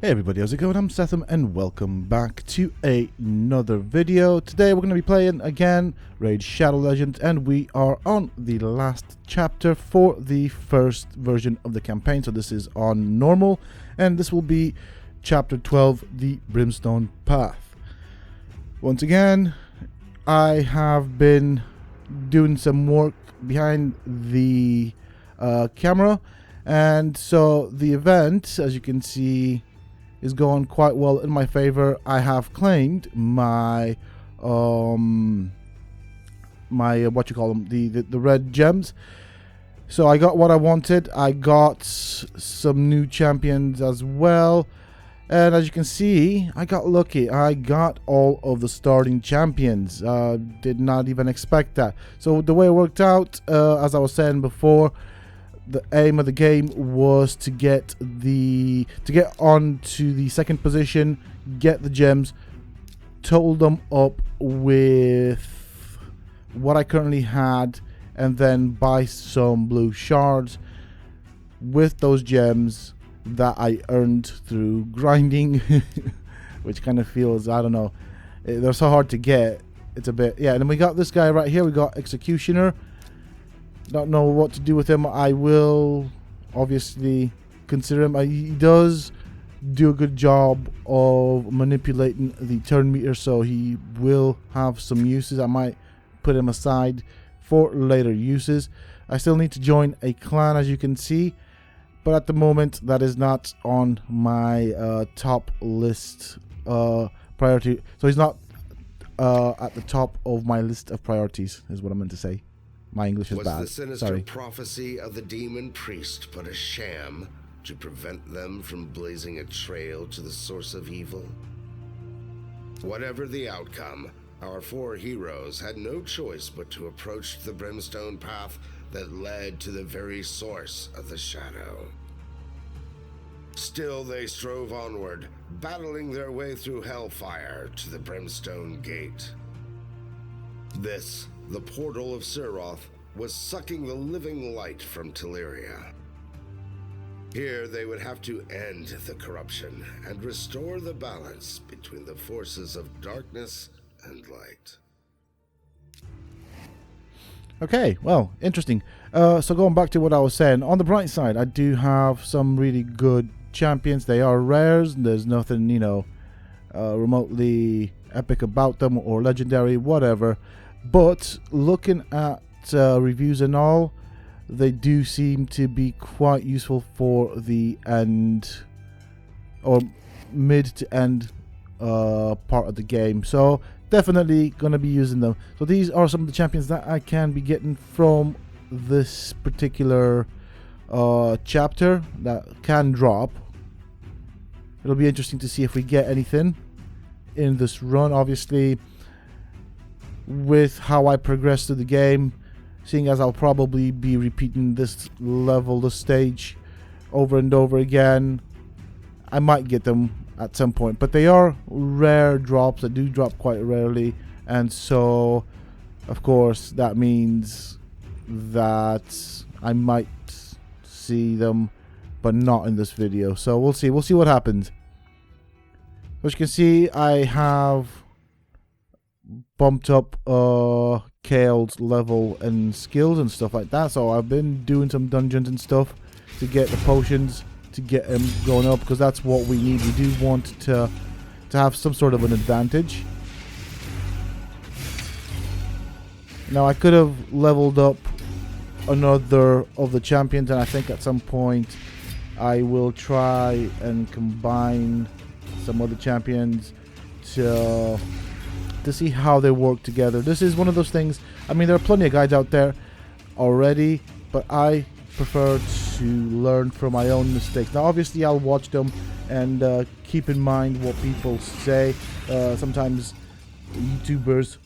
Hey everybody, how's it going? I'm Sethum and welcome back to another video. Today we're going to be playing again Raid Shadow Legends, and we are on the last chapter for the first version of the campaign. So this is on normal, and this will be chapter 12, the Brimstone Path. Once again, I have been doing some work behind the camera, and so the event, as you can see, is going quite well in my favor. I have claimed my the red gems. So I got what I wanted. I got some new champions as well, and as you can see, I got lucky. I got all of the starting champions. Did not even expect that. So the way it worked out, as I was saying before, the aim of the game was to get on to the second position, get the gems, total them up with what I currently had, and then buy some blue shards with those gems that I earned through grinding, which kind of feels, I don't know, they're so hard to get. It's a bit, yeah. And then we got this guy right here. We got Executioner. Don't know what to do with him. I will obviously consider him. He does do a good job of manipulating the turn meter, so he will have some uses. I might put him aside for later uses. I still need to join a clan, as you can see, but at the moment that is not on my top list priority. So he's not at the top of my list of priorities, is what I meant to say. My English is bad. Was the sinister prophecy of the demon priest but a sham to prevent them from blazing a trail to the source of evil? Whatever the outcome, our four heroes had no choice but to approach the Brimstone Path that led to the very source of the shadow. Still they strove onward, battling their way through hellfire to the Brimstone Gate. This, the portal of Siroth, was sucking the living light from Teleria. Here they would have to end the corruption and restore the balance between the forces of darkness and light. Okay, well, interesting. So going back to what I was saying, on the bright side, I do have some really good champions. They are rares. There's nothing, you know, remotely epic about them or legendary, whatever. But looking at reviews and all, they do seem to be quite useful for the end or mid to end part of the game. So definitely gonna be using them. So these are some of the champions that I can be getting from this particular chapter that can drop. It'll be interesting to see if we get anything in this run. Obviously, with how I progress through the game, seeing as I'll probably be repeating this level, this stage over and over again, I might get them at some point. But they are rare drops that do drop quite rarely, and so of course that means that I might see them, but not in this video. So we'll see what happens. As you can see, I have bumped up Kale's level and skills and stuff like that. So I've been doing some dungeons and stuff to get the potions, to get him going up, because that's what we need. We do want to have some sort of an advantage. Now I could have leveled up another of the champions, and I think at some point I will try and combine some other champions to see how they work together. This is one of those things, I mean, there are plenty of guides out there already, but I prefer to learn from my own mistakes. Now obviously I'll watch them and keep in mind what people say. Sometimes YouTubers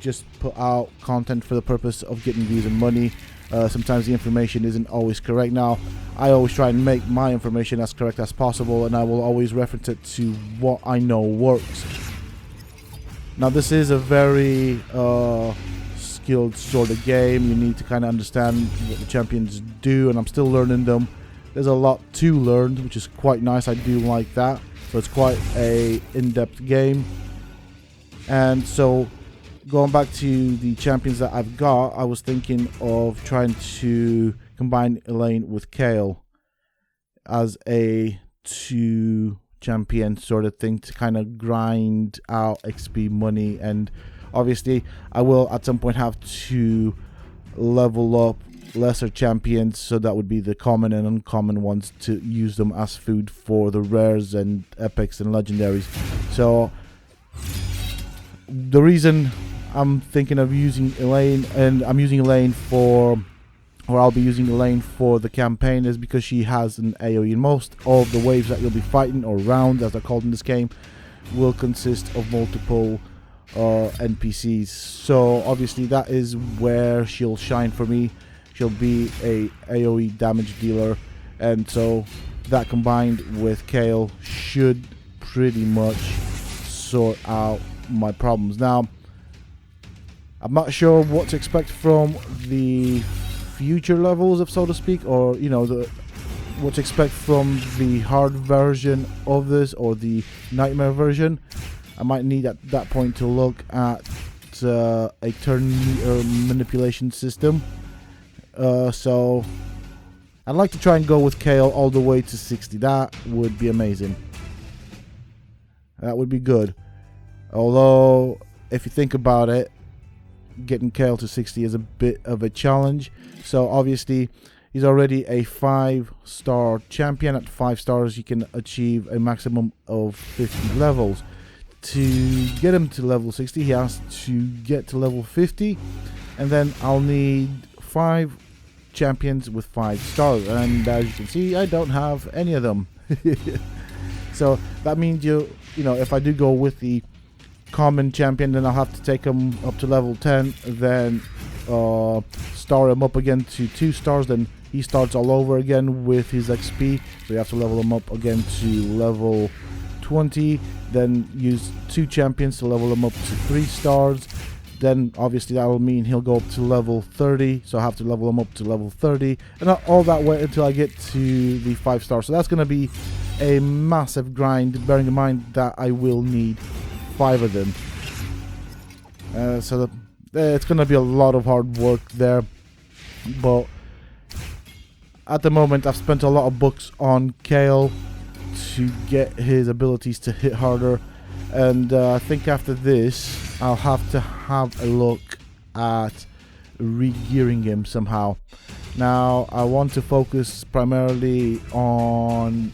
just put out content for the purpose of getting views and money. Sometimes the information isn't always correct. Now I always try and make my information as correct as possible, and I will always reference it to what I know works. Now this is a very skilled sort of game. You need to kind of understand what the champions do, and I'm still learning them. There's a lot to learn, which is quite nice. I do like that. so it's quite a in-depth game. And so going back to the champions that I've got, I was thinking of trying to combine Elaine with Kale as a 2 champion sort of thing to kind of grind out XP money. And obviously I will at some point have to level up lesser champions, so that would be the common and uncommon ones, to use them as food for the rares and epics and legendaries. So the reason I'm thinking of using Elaine, and I'm using Elaine for, or I'll be using Elaine for the campaign, is because she has an AoE. And most of the waves that you'll be fighting, or rounds as they're called in this game, will consist of multiple NPCs. So obviously that is where she'll shine for me. She'll be a AoE damage dealer, and so that combined with Kale should pretty much sort out my problems. Now, I'm not sure what to expect from the future levels, if so to speak, or what to expect from the hard version of this or the nightmare version. I might need at that point to look at a turn meter manipulation system. So I'd like to try and go with Kale all the way to 60. That would be amazing. That would be good. Although, if you think about it, getting Kale to 60 is a bit of a challenge. So obviously he's already a 5-star champion. At 5 stars you can achieve a maximum of 50 levels. To get him to level 60 he has to get to level 50, and then I'll need 5 champions with 5 stars, and as you can see I don't have any of them. So that means if I do go with the common champion, then I'll have to take him up to level 10, then star him up again to 2 stars, then he starts all over again with his XP, so you have to level him up again to level 20, then use 2 champions to level him up to 3 stars. Then obviously that will mean he'll go up to level 30, so I have to level him up to level 30, and all that way until I get to the 5 stars. So that's going to be a massive grind, bearing in mind that I will need 5 of them. So it's going to be a lot of hard work there, but at the moment I've spent a lot of bucks on Kale to get his abilities to hit harder, and I think after this I'll have to have a look at re-gearing him somehow. Now I want to focus primarily on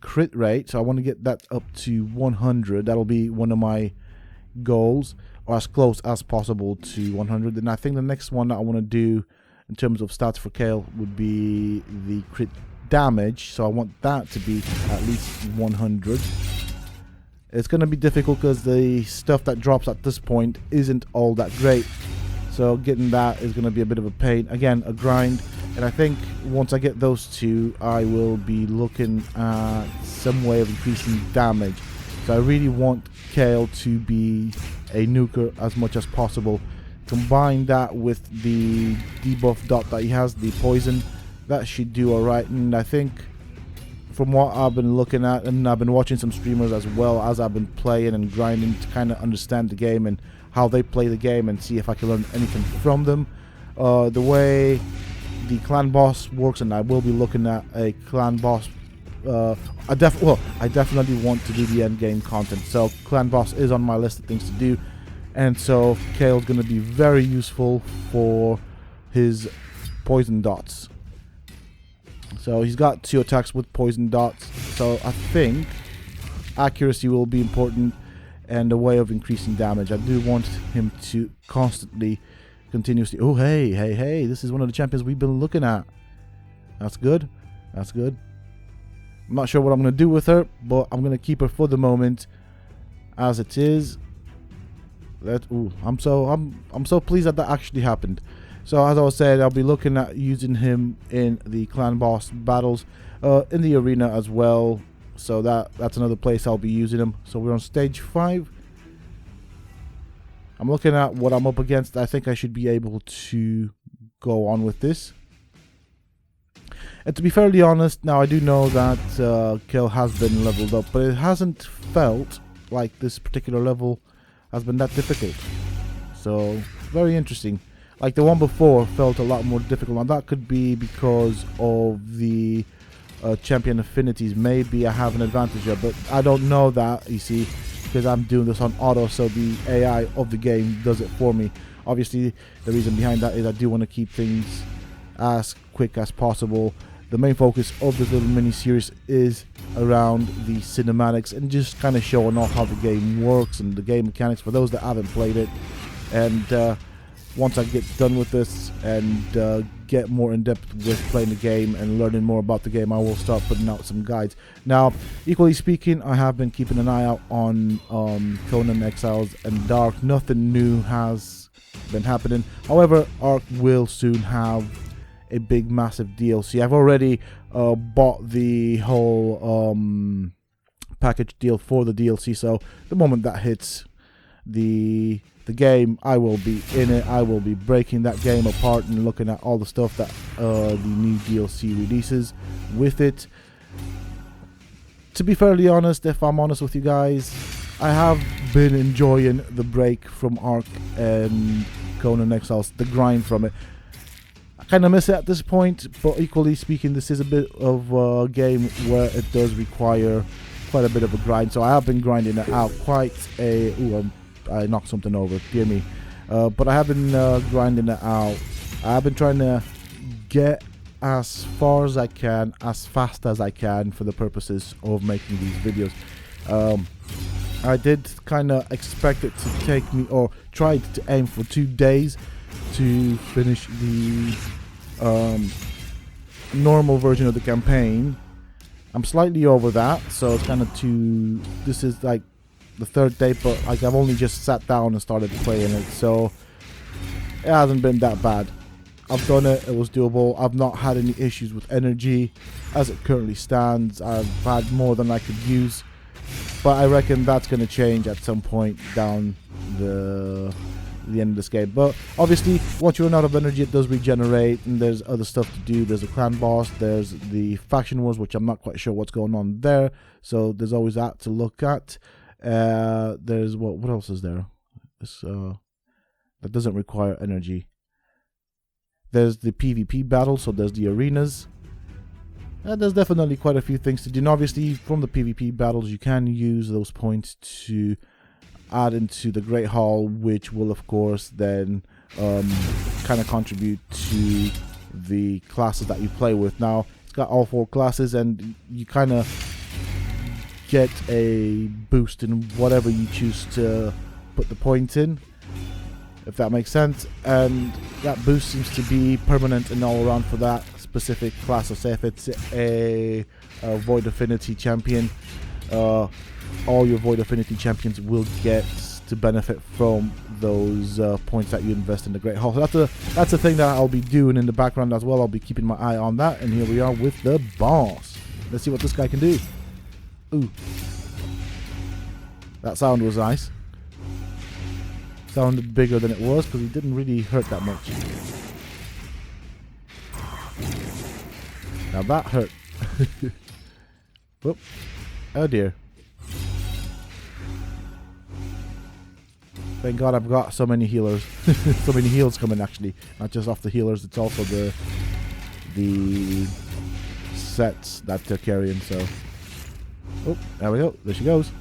crit rate, so I want to get that up to 100. That'll be one of my goals, or as close as possible to 100. And I think the next one that I want to do in terms of stats for Kale would be the crit damage, so I want that to be at least 100. It's going to be difficult because the stuff that drops at this point isn't all that great, so getting that is going to be a bit of a pain. Again, a grind, and I think once I get those 2 I will be looking at some way of increasing damage. So I really want Kale to be a nuker as much as possible. Combine that with the debuff dot that he has, the poison, that should do alright. And I think from what I've been looking at, and I've been watching some streamers as well as I've been playing and grinding to kind of understand the game and how they play the game and see if I can learn anything from them. The way the clan boss works, and I will be looking at a clan boss. I definitely want to do the end game content, so clan boss is on my list of things to do, and so Kale's going to be very useful for his poison dots. So he's got 2 attacks with poison dots, so I think accuracy will be important and a way of increasing damage. I do want him to constantly, continuously... Oh, hey, this is one of the champions we've been looking at. That's good. That's good. I'm not sure what I'm going to do with her, but I'm going to keep her for the moment as it is. I'm so pleased that actually happened. So as I was saying, I'll be looking at using him in the clan boss battles, in the arena as well. So that's another place I'll be using him. So we're on stage 5. I'm looking at what I'm up against. I think I should be able to go on with this. And to be fairly honest, now I do know that Kill has been leveled up, but it hasn't felt like this particular level has been that difficult. So, very interesting. Like the one before felt a lot more difficult, and that could be because of the champion affinities. Maybe I have an advantage here, but I don't know that, you see, because I'm doing this on auto, so the AI of the game does it for me. Obviously, the reason behind that is I do want to keep things as quick as possible. The main focus of this little mini-series is around the cinematics and just kind of showing off how the game works and the game mechanics for those that haven't played it. And once I get done with this and get more in depth with playing the game and learning more about the game, I will start putting out some guides. Now, equally speaking, I have been keeping an eye out on Conan Exiles and Dark. Nothing new has been happening. However, Ark will soon have a big, massive DLC. I've already bought the whole package deal for the DLC, so the moment that hits the game, I will be in it. I will be breaking that game apart and looking at all the stuff that the new DLC releases with it. To be fairly honest, if I'm honest with you guys, I have been enjoying the break from Ark and Conan Exiles, the grind from it. I kind of miss it at this point, but equally speaking, this is a bit of a game where it does require quite a bit of a grind, so I have been grinding it out quite a... Ooh, I knocked something over, dear me. But I have been grinding it out. I have been trying to get as far as I can, as fast as I can, for the purposes of making these videos. I did kind of expect it to take me, or tried to aim for 2 days to finish the normal version of the campaign. I'm slightly over that, so it's kind of this is like the 3rd day, but like I've only just sat down and started playing it, so it hasn't been that bad. I've done it, it was doable. I've not had any issues with energy as it currently stands. I've had more than I could use, but I reckon that's going to change at some point down the end of this game. But obviously, once you run out of energy, it does regenerate, and there's other stuff to do. There's a clan boss, there's the faction wars, which I'm not quite sure what's going on there, so there's always that to look at. There's what else is there? That doesn't require energy. There's the PvP battle, so there's the arenas. There's definitely quite a few things to do. And obviously, from the PvP battles, you can use those points to add into the Great Hall, which will, of course, then kind of contribute to the classes that you play with. Now, it's got all 4 classes, and you kind of get a boost in whatever you choose to put the point in, if that makes sense, and that boost seems to be permanent and all around for that specific class. So say if it's a Void Affinity champion, all your Void Affinity champions will get to benefit from those points that you invest in the Great Hall. So that's a thing that I'll be doing in the background as well. I'll be keeping my eye on that, and here we are with the boss. Let's see what this guy can do. Ooh. That sound was nice. Sounded bigger than it was because he didn't really hurt that much. Now that hurt. Whoop. Oh dear. Thank God I've got so many healers. So many heals coming actually. Not just off the healers, it's also the sets that they're carrying, so. Oh, there we go. There she goes.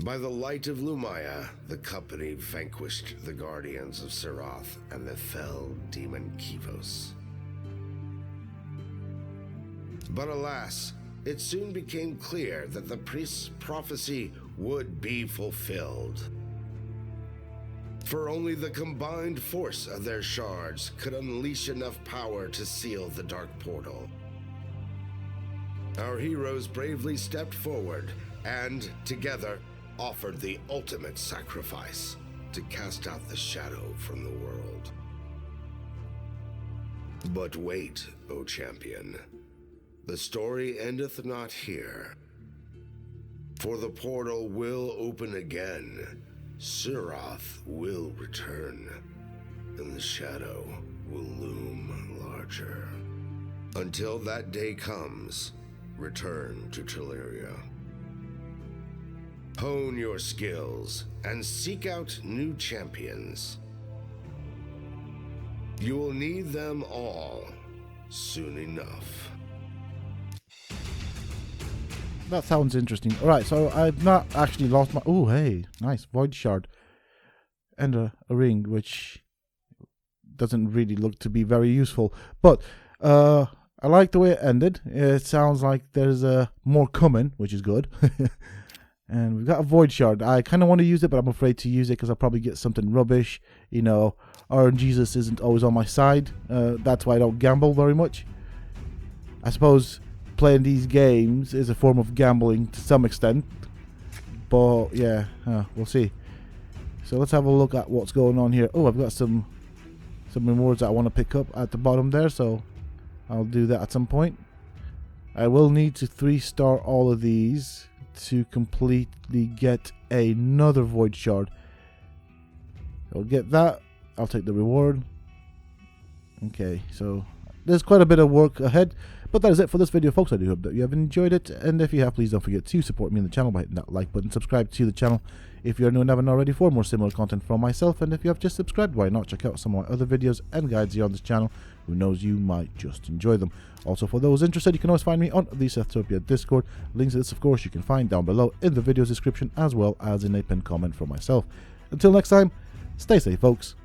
By the light of Lumaya, the company vanquished the Guardians of Siroth and the fell demon Kivos. But alas, it soon became clear that the priest's prophecy would be fulfilled. For only the combined force of their shards could unleash enough power to seal the dark portal. Our heroes bravely stepped forward and, together, offered the ultimate sacrifice to cast out the shadow from the world. But wait, O champion. The story endeth not here. For the portal will open again, Serath will return, and the shadow will loom larger. Until that day comes, return to Teleria. Hone your skills and seek out new champions. You will need them all soon enough. That sounds interesting. Alright, so I've not actually lost my... Oh, hey, nice. Void Shard. And a ring, which doesn't really look to be very useful. But I like the way it ended. It sounds like there's more coming, which is good. And we've got a Void Shard. I kind of want to use it, but I'm afraid to use it because I'll probably get something rubbish. You know, RNGesus isn't always on my side. That's why I don't gamble very much. I suppose playing these games is a form of gambling to some extent. But, yeah, we'll see. So let's have a look at what's going on here. Oh, I've got some rewards that I want to pick up at the bottom there, so I'll do that at some point. I will need to 3-star all of these to completely get another Void Shard. I'll get that. I'll take the reward. Okay, so there's quite a bit of work ahead. But that is it for this video, folks. I do hope that you have enjoyed it. And if you have, please don't forget to support me in the channel by hitting that like button. Subscribe to the channel if you're new and haven't already for more similar content from myself. And if you have just subscribed, why not check out some of my other videos and guides here on this channel? Who knows, you might just enjoy them. Also, for those interested, you can always find me on the Sethum Discord. Links to this, of course, you can find down below in the video's description, as well as in a pinned comment from myself. Until next time, stay safe, folks.